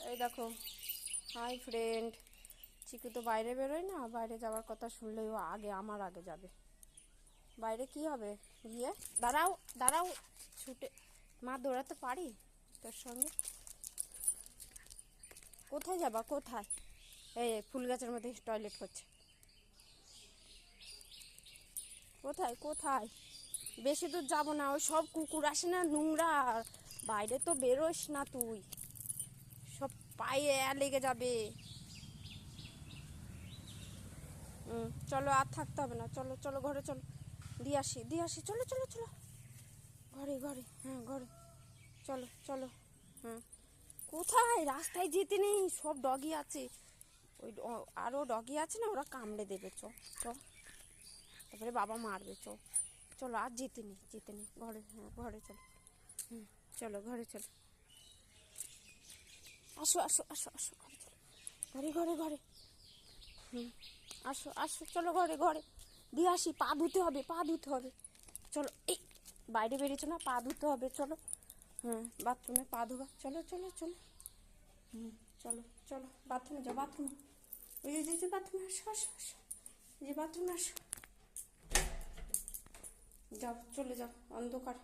এই দেখো, hi friend. চিকু তো বাইরে বেরোয় না, বাইরে যাওয়ার কথা শুনলেই ও আমার আগে যাবে। বাইরে কি হবে গিয়ে? দাঁড়াও দাঁড়াও, ছুটে মা দৌড়াতে পারি তোর সঙ্গে? কোথায় যাবা, কোথায়? এই ফুল গাছের মধ্যে টয়লেট করছে। কোথায় কোথায়? বেশি দূর যাবো না, ওই সব কুকুর আসে না, নোংরা। বাইরে তো বেরোস না তুই, সব পায়ে লেগে যাবে। চলো, আর থাকতে হবে না, চলো চলো ঘরে চলো, দিয়ে আসি, চলো চলো চলো। ঘরে ঘরে, হ্যাঁ ঘরে। চলো চলো। হ্যাঁ, কোথায়? রাস্তায় যেতে নেই, সব ডগি আছে। ওই আরও ডগি আছে না, ওরা কামড়ে দেবে। চ চ, তারপরে বাবা মারবে। চলো, আর যেতে নেই ঘরে। হ্যাঁ ঘরে চলো। চলো ঘরে চলো। আসো আসো আসো আসো, ঘরে চলো। ঘরে ঘরে ঘরে। আসো আসো, চলো ঘরে ঘরে। দিয়ে আসি, পা ধুতে হবে, পা ধুতে হবে। চলো, এই বাইরে বেরিয়েছো না, পা ধুতে হবে, চলো। হ্যাঁ, বাথরুমে পা ধোবা, চলো চলো চলো। চলো চলো, বাথরুমে যাও, বাথরুমে। ওই যে বাথরুমে আসো আসো আসো, যে বাথরুমে আসো। যাও, চলে যাও, অন্ধকার।